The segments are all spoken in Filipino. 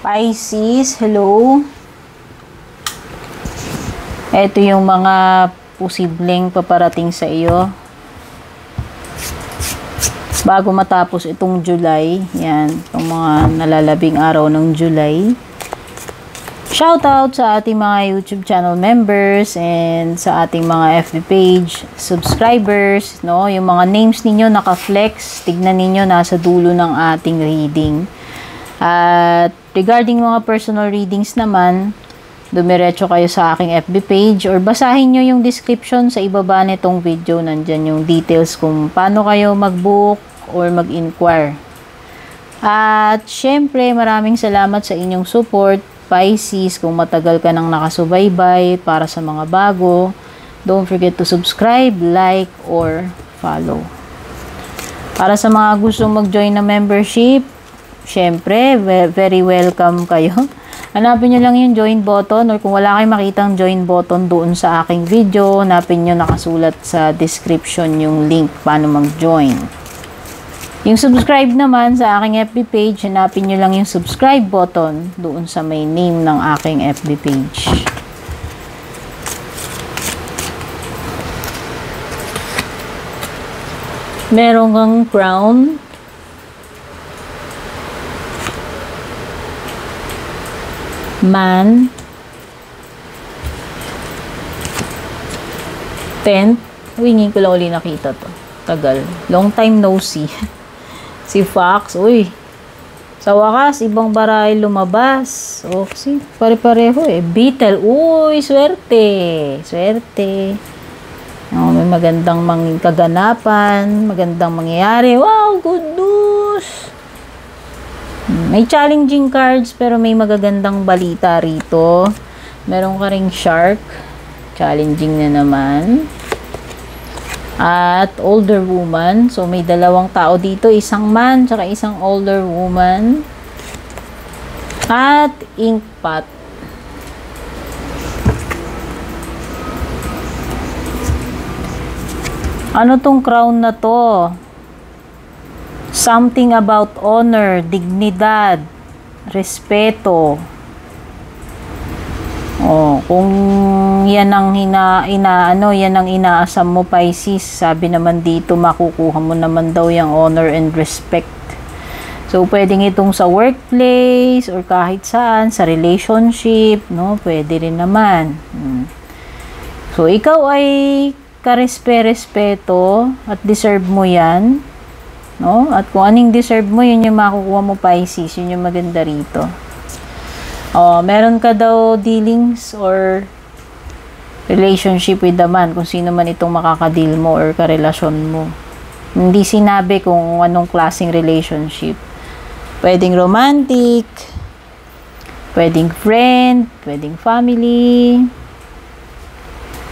Pisces, hello. Ito yung mga posibleng paparating sa iyo bago matapos itong July. Yan, itong mga nalalabing araw ng July. Shoutout sa ating mga YouTube channel members and sa ating mga FB page subscribers, no? Yung mga names ninyo naka-flex, tignan ninyo nasa dulo ng ating reading. At regarding mga personal readings naman, dumiretso kayo sa aking FB page or basahin nyo yung description sa ibaba nitong video. Nandyan yung details kung paano kayo mag-book or mag-inquire. At syempre, maraming salamat sa inyong support, Pisces. Kung matagal ka nang nakasubaybay, para sa mga bago, don't forget to subscribe, like, or follow. Para sa mga gustong mag-join na membership, syempre, very welcome kayo. Hanapin nyo lang yung join button or kung wala kayong makitang join button doon sa aking video, hanapin nyo nakasulat sa description yung link paano mag-join. Yung subscribe naman sa aking FB page, hanapin nyo lang yung subscribe button doon sa may name ng aking FB page. Meron kang crown, man, 10. Wingin ko lang ulit nakita to. Tagal. Long time no see. Si Fox. Uy. Sa wakas, ibang baray lumabas. O, kasi pare-pareho eh. Beetle. Uy, swerte. Swerte. May magandang kaganapan. Magandang mangyayari. Wow, good news. May challenging cards pero may magagandang balita rito. Meron ka ring shark. Challenging na naman. At older woman. So may dalawang tao dito. Isang man tsaka isang older woman. At ink pot. Ano tong crown na to? Something about honor, dignidad, respeto. Oh, kung yan ang yan ang inaasam mo, Pisces, sabi naman dito makukuha mo naman daw yung honor and respect. So pwedeng itong sa workplace or kahit saan, sa relationship, no? Pwede rin naman. So ikaw ay karespeto at deserve mo yan. No? At kung anong deserve mo, yun yung makukuha mo, Pisces. Yun yung maganda rito. Meron ka daw dealings or relationship with the man, kung sino man itong makakadeal mo or karelasyon mo. Hindi sinabi kung anong klaseng relationship. Pwedeng romantic, pwedeng friend, pwedeng family,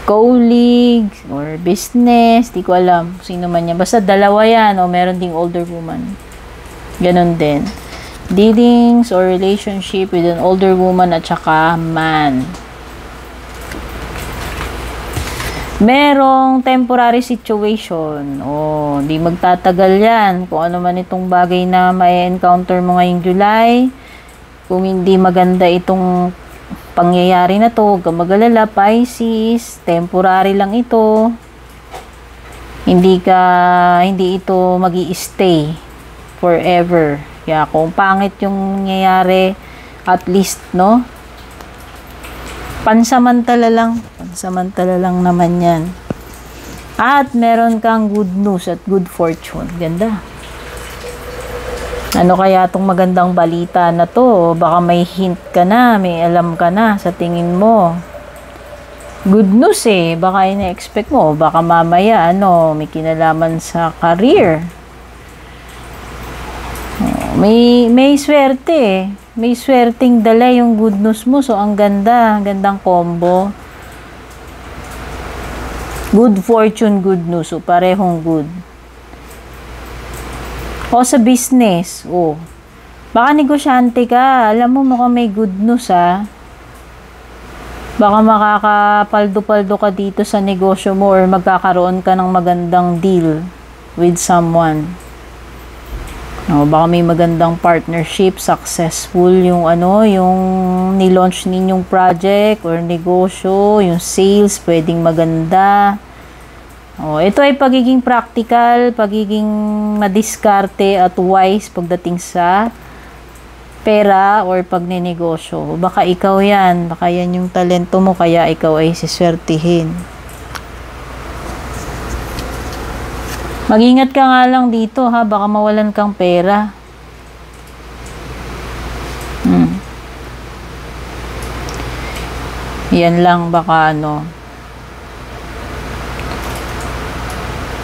colleague, or business, di ko alam sino man yan. Basta dalawa yan, o meron ding older woman. Ganon din. Dealings or relationship with an older woman at saka man. Merong temporary situation. Di magtatagal yan. Kung ano man itong bagay na ma-encounter mo ngayong July. Kung hindi maganda itong pangyayari na to, huwag kang mag-alala, Pisces, temporary lang ito. Hindi ito magi-stay forever. Kaya kung pangit yung nangyayari, at least, no? Pansamantala lang naman yan. At meron kang good news at good fortune. Ganda. Ano kaya itong magandang balita na to? Baka may hint ka na, may alam ka na sa tingin mo. Good news eh. Baka ina-expect mo. Baka mamaya, may kinalaman sa career. May swerte eh. May swerteng dala yung good news mo. So, ang ganda. Gandang combo. Good fortune, good news. So, parehong good. O sa business, baka negosyante ka. Alam mo, mukhang may good news, ha. Baka makakapaldo-paldo ka dito sa negosyo mo or magkakaroon ka ng magandang deal with someone. O, baka may magandang partnership, successful yung ano, yung nilaunch ninyong project or negosyo, yung sales, pwedeng maganda. O, ito ay pagiging practical, pagiging madiskarte at wise pagdating sa pera or pagnenegosyo. Baka ikaw yan, baka yan yung talento mo, kaya ikaw ay siswertihin. Mag-ingat ka nga lang dito ha, baka mawalan kang pera. Yan lang, baka ano.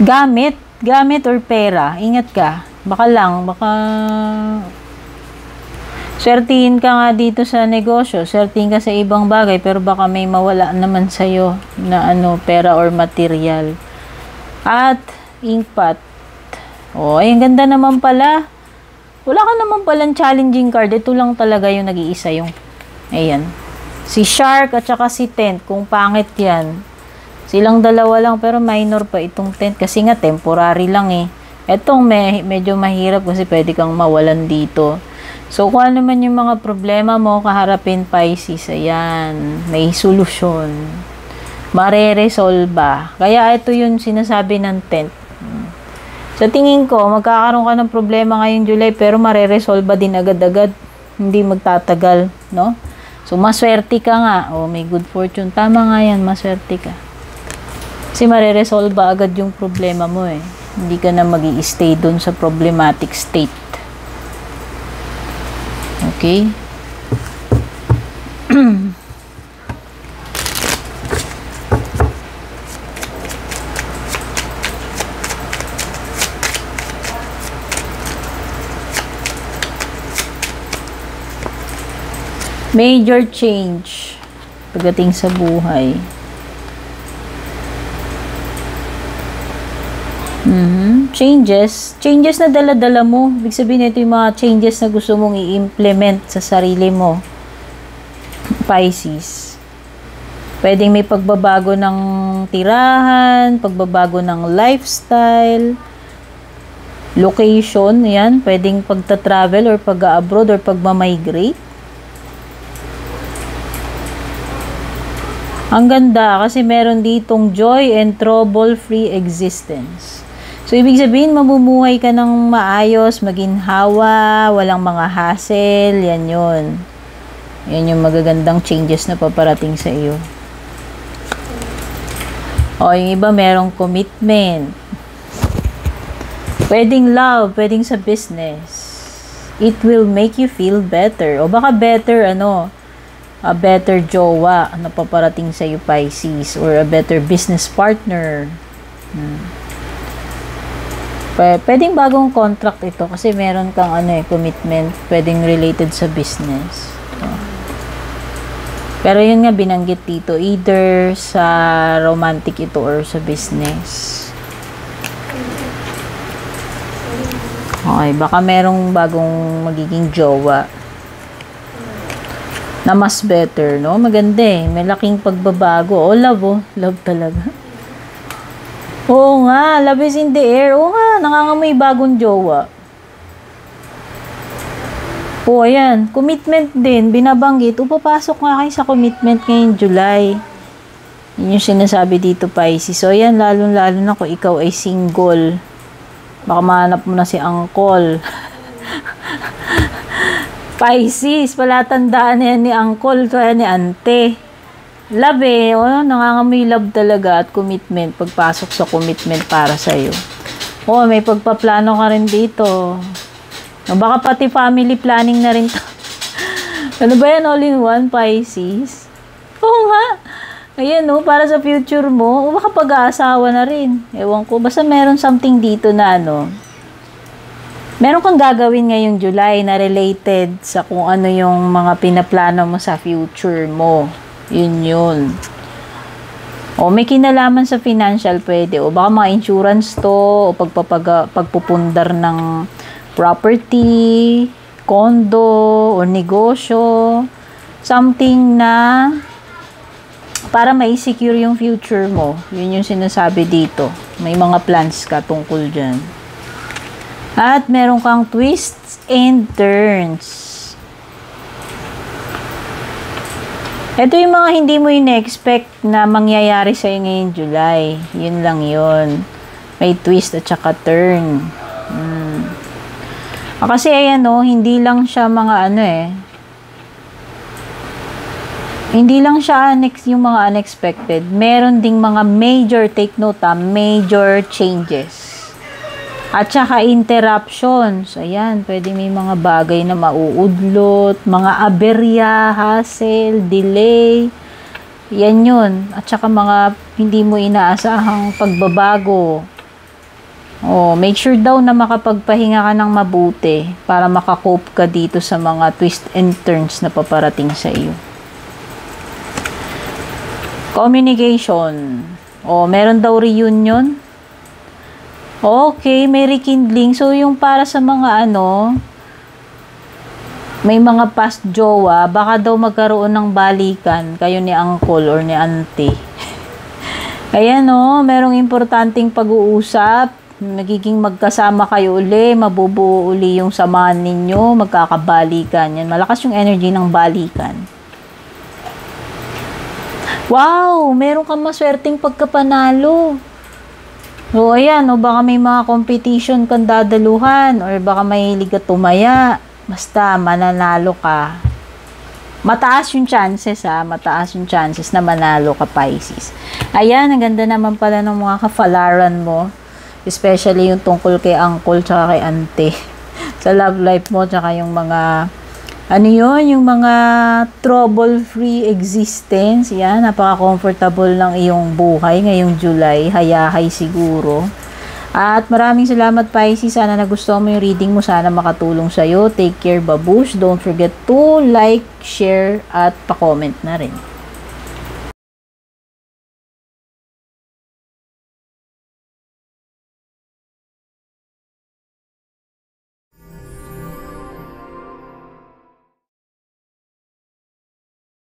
Gamit or pera, ingat ka. Baka swertihin ka nga dito sa negosyo, swertihin ka sa ibang bagay, pero baka may mawala naman sa'yo na ano, pera or material. At inkpat. Oh, ay, ang ganda naman pala. Wala ka naman palang challenging card. Ito lang talaga yung nag-iisa yung, ayan. Si Shark at saka si Tent, kung pangit yan. Silang dalawa lang, pero minor pa itong Tent. Kasi nga, temporary lang eh. Etong medyo mahirap kasi pwede kang mawalan dito. So, kung ano man yung mga problema mo, kaharapin Pisces, ayan, may solusyon. Mareresolba. Kaya ito yung sinasabi ng Tent. Sa tingin ko, magkakaroon ka ng problema ngayong July, pero mareresolba din agad-agad. Hindi magtatagal, no? So, maswerte ka nga. O, may good fortune. Tama nga yan, maswerte ka. Kasi mareresolba agad yung problema mo eh. Hindi ka na mag-i-stay dun sa problematic state. Okay? Major change pagdating sa buhay. Changes na dala-dala mo. Ibig sabihin, ito yung mga changes na gusto mong i-implement sa sarili mo. Pisces. Pwedeng may pagbabago ng tirahan, pagbabago ng lifestyle, location, yan. Pwedeng pagta-travel or pag-abroad or pagmamigrate. Ang ganda kasi meron ditong joy and trouble-free existence. So, ibig sabihin, mamumuhay ka ng maayos, maginhawa, walang mga hassle, yan yun. Yan yung magagandang changes na paparating sa iyo. O, yung iba merong commitment. Pwedeng love, pwedeng sa business. It will make you feel better. O baka better, a better jowa na paparating sa iyo, Pisces, or a better business partner. Pwedeng bagong contract ito kasi meron kang commitment, pwedeng related sa business. Pero yun nga binanggit dito, either sa romantic ito or sa business. Okay, baka merong bagong magiging jowa na mas better, no? Maganda eh. May laking pagbabago. Love talaga. Oo nga, love is in the air. Oo nga, nangangamoy bagong jowa. Oo, ayan. Commitment din, binabanggit. Papasok nga kayo sa commitment ngayong July. Yun yung sinasabi dito, Pisces. So, ayan, lalo-lalo na kung ikaw ay single. Baka mahanap mo na si Uncle. Pisces, palatandaan na yan ni Uncle, kaya ni Ante. Love eh, nangangamoy love talaga at commitment, pagpasok sa commitment para sa'yo. May pagpaplano ka rin dito. Baka pati family planning na rin to. Ano ba yan, all in one, Pisces? Oo nga. Ayan, para sa future mo, baka pag-aasawa na rin. Ewan ko, basta meron something dito na meron kang gagawin ngayong July na related sa kung ano yung mga pinaplano mo sa future mo. Yun. May kinalaman sa financial pwede. Baka mga insurance to, o pagpupundar ng property, condo, o negosyo. Something na para ma-secure yung future mo. Yun yung sinasabi dito. May mga plans ka tungkol dyan. At meron kang twists and turns. Ito yung mga hindi mo in-expect na mangyayari sa'yo ngayong July. Yun lang yun. May twist at saka turn. Kasi ayan hindi lang siya mga hindi lang siya yung mga unexpected. Meron ding mga major, take note major changes. At saka interruptions. Ayan, pwede may mga bagay na mauudlot, mga aberya, hassle, delay. Yan yun. At saka mga hindi mo inaasahang pagbabago. Make sure daw na makapagpahinga ka ng mabuti para makakope ka dito sa mga twist and turns na paparating sa iyo. Communication. Meron daw reunion. Okay, may rekindling. So, yung para sa mga may mga past jowa, baka daw magkaroon ng balikan kayo ni uncle or ni auntie. Ayan merong importanteng pag-uusap. Nagiging magkasama kayo uli, mabubuo uli yung samahan ninyo, magkakabalikan. Yan, malakas yung energy ng balikan. Wow! Meron kang maswerteng pagkapanalo. So, ayan, baka may mga competition kang dadaluhan or baka mahilig ka tumaya. Basta, mananalo ka. Mataas yung chances, mataas yung chances na manalo ka, Pisces. Ayan, ang ganda naman pala ng mga kafalaran mo. Especially yung tungkol kay uncle tsaka kay auntie. Sa love life mo, tsaka yung mga yung mga trouble-free existence. Yan, napaka-comfortable ng iyong buhay ngayong July. Hayahay siguro. At maraming salamat, Pisces. Sana nagustuhan mo yung reading mo. Sana makatulong sa'yo. Take care, babush. Don't forget to like, share, at pa-comment na rin.